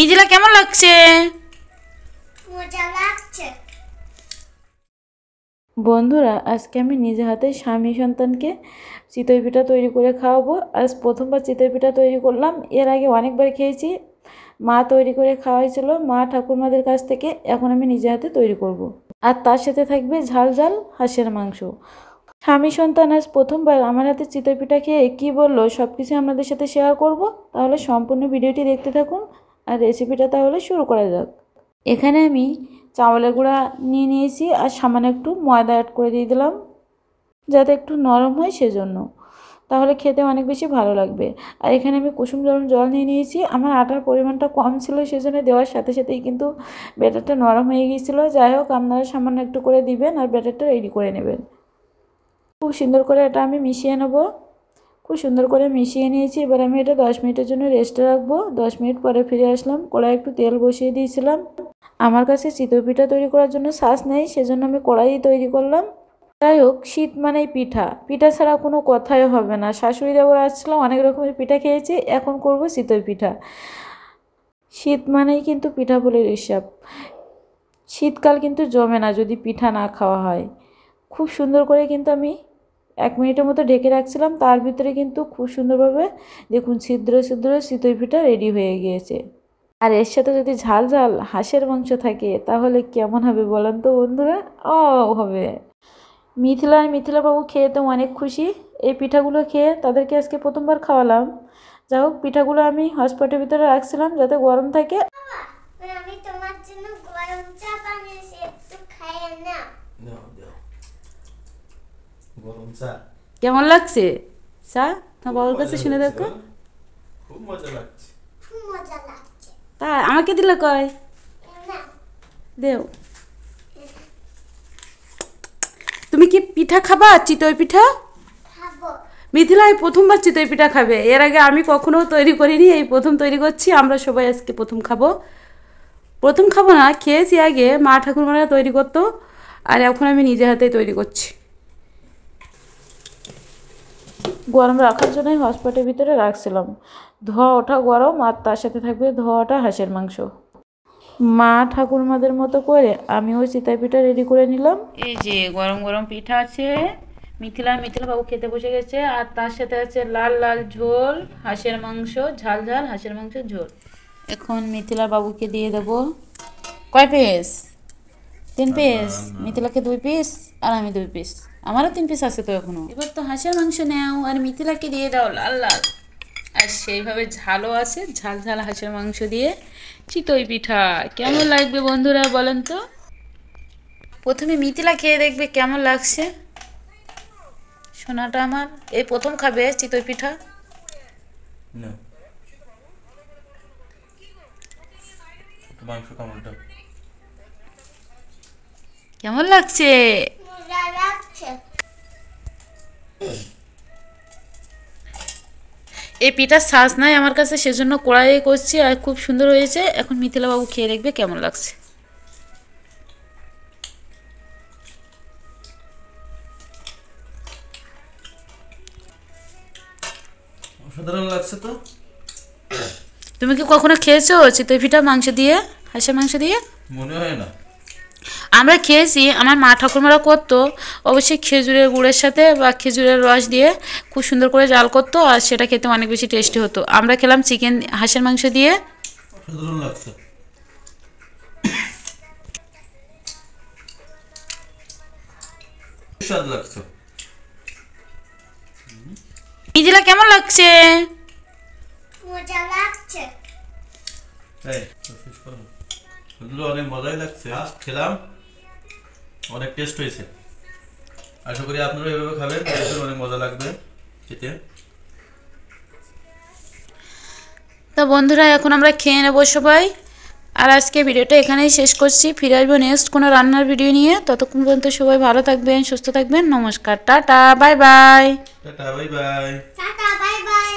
মিথিলা কেমন লাগছে? মজা লাগছে। বন্ধুরা, আজকে আমি নিজে হাতে স্বামী সন্তানকে চিতই পিঠা তৈরি করে খাওয়াবো। আজ প্রথমবার চিতই পিঠা তৈরি করলাম। এর আগে অনেকবার খেয়েছি, মা তৈরি করে খাওয়াইছিল মা ঠাকুরমাদের কাছ থেকে। এখন আমি নিজে হাতে তৈরি করব। আর তার সাথে থাকবে ঝাল ঝাল হাঁসের মাংস। স্বামী সন্তান আজ প্রথমবার আমার হাতে চিতই পিঠা খেয়ে কী বললো সব কিছু আপনাদের সাথে শেয়ার করব। তাহলে সম্পূর্ণ ভিডিওটি দেখতে থাকুন আর রেসিপিটা তাহলে শুরু করা যাক। এখানে আমি চাউলের গুঁড়া নিয়ে নিয়েছি আর সামান্য একটু ময়দা অ্যাড করে দিয়ে দিলাম, যাতে একটু নরম হয় সেজন্য, তাহলে খেতে অনেক বেশি ভালো লাগবে। আর এখানে আমি কুসুম গরম জল নিয়ে নিয়েছি। আমার আটার পরিমাণটা কম ছিল, সেজন্য দেওয়ার সাথে সাথেই কিন্তু ব্যাটারটা নরম হয়ে গিয়েছিলো। যাই হোক, আপনারা সামান্য একটু করে দিবেন আর ব্যাটারটা রেডি করে নেবেন। খুব সুন্দর করে এটা আমি মিশিয়ে নেব। খুব সুন্দর করে মিশিয়ে নিয়েছি। এবার আমি এটা 10 মিনিটের জন্য রেস্টে রাখবো। 10 মিনিট পরে ফিরে আসলাম। কড়াই একটু তেল বসিয়ে দিয়েছিলাম। আমার কাছে চিতই পিঠা তৈরি করার জন্য ছাঁচ নেই, সেজন্য আমি কড়াই তৈরি করলাম। যাই হোক, শীত মানেই পিঠা, পিঠা ছাড়া কোনো কথাই হবে না। শাশুড়ি দেবরা আসছিলাম, অনেক রকমের পিঠা খেয়েছি, এখন করব চিতই পিঠা। শীত মানেই কিন্তু পিঠা বলে হিসাব। শীতকাল কিন্তু জমে না যদি পিঠা না খাওয়া হয়। খুব সুন্দর করে কিন্তু আমি 1 মিনিটের মতো ঢেকে রাখছিলাম। তার ভিতরে কিন্তু খুব সুন্দরভাবে দেখুন ছিদ্র ছিদ্র চিতই পিঠা রেডি হয়ে গিয়েছে। আর এর সাথে যদি ঝাল ঝাল হাঁসের মাংস থাকে তাহলে কেমন হবে বলেন তো বন্ধুরা? হবে। মিথিলা বাবু খেয়ে তো অনেক খুশি। এই পিঠাগুলো খেয়ে তাদেরকে আজকে প্রথমবার খাওয়ালাম। যাই হোক, পিঠাগুলো আমি হটপটের ভিতরে রাখছিলাম যাতে গরম থাকে। আমি তোমার জন্য গরম চা বানিয়েছি, একটু খাইয়ে নাও। গরম চা কেমন লাগছে চা? না বাবুর কাছে শুনে দেখো। খুব মজা লাগছে। খুব মজা লাগছে। তা আমাকে দিলে কয় না, দেও। তুমি কি পিঠা খাবা? চিতই পিঠা খাবো। মিথিলা এই প্রথমবার চিতই পিঠা খাবে। এর আগে আমি কখনো তৈরি করিনি, এই প্রথম তৈরি করছি। আমরা সবাই আজকে প্রথম খাবো। প্রথম খাবো না, খেয়েছি আগে, মা ঠাকুরমারা তৈরি করতো, আর এখন আমি নিজে হাতে তৈরি করছি। গরম রাখার জন্যই হটপটের ভিতরে রাখছিলাম। ধোয়া ওঠা গরম, আর তার সাথে থাকবে ধোয়া ওঠা হাঁসের মাংস। মা ঠাকুরমাদের মতো করে আমিও চিতই পিঠা রেডি করে নিলাম। এই যে গরম গরম পিঠা আছে। মিথিলা বাবু খেতে বসে গেছে। আর তার সাথে আছে লাল লাল ঝোল হাঁসের মাংস, ঝাল ঝাল হাঁসের মাংসের ঝোল। এখন মিথিলা বাবুকে দিয়ে দেবো। কয় পিস? 3 পিস। মিথিলাকে 2 পিস আর আমি 2 পিস। আমারও 3 পিস আছে তো এখনো। এবার তো হাঁসের মাংস নাও আর মিথিলাকে দিয়ে দাও লাল লাল। আর সেইভাবে ঝালও আছে, ঝাল ঝাল হাঁসের মাংস দিয়ে চিতই পিঠা। কেমন লাগবে বন্ধুরা বলেন তো? প্রথমে মিথিলা খেয়ে দেখবে কেমন লাগছে। সোনাটা আমার এই প্রথম খাবে চিতই পিঠা। কেমন লাগছে? মজা লাগছে। এই পিঠার শ্বাস নাই আমার কাছে, সেজন্য কড়াইয়ে করছি। আর খুব সুন্দর হয়েছে। এখন মিথিলা বাবু খেয়ে দেখবে কেমন লাগছে। অসাধারণ লাগছে তো। তুমি কি কখনো খেয়েছো চিতই পিঠা মাংস দিয়ে, হাঁসের মাংস দিয়ে? মনে হয় না। আমরা খেয়েছি, আমার মা ঠাকুরমারা করতো। অবশ্যই খেজুরের গুড়ের সাথে বা খেজুরের রস দিয়ে খুব সুন্দর করে জাল করতো, আর সেটা খেতে অনেক বেশি টেস্টি হতো। আমরা খেলাম চিকেন হাঁসের মাংস দিয়ে। অসাধারণ লাগছে। স্বাদ লাগছে। মিথিলা কেমন লাগছে? মজা লাগছে। অনেক মজাই লাগছে। খেলাম, অনেক টেস্ট হয়েছে। আশা করি আপনারা এভাবে খাবেন, অনেক মজা লাগবে খেতে। তো বন্ধুরা, এখন আমরা খেয়ে নেবো সবাই। আর আজকে ভিডিওটা এখানেই শেষ করছি। ফিরে আসবো নেক্সট কোনো রান্নার ভিডিও নিয়ে। ততক্ষণ পর্যন্ত সবাই ভালো থাকবেন, সুস্থ থাকবেন। নমস্কার, tata, bye bye. Tata, bye bye. Tata, bye bye.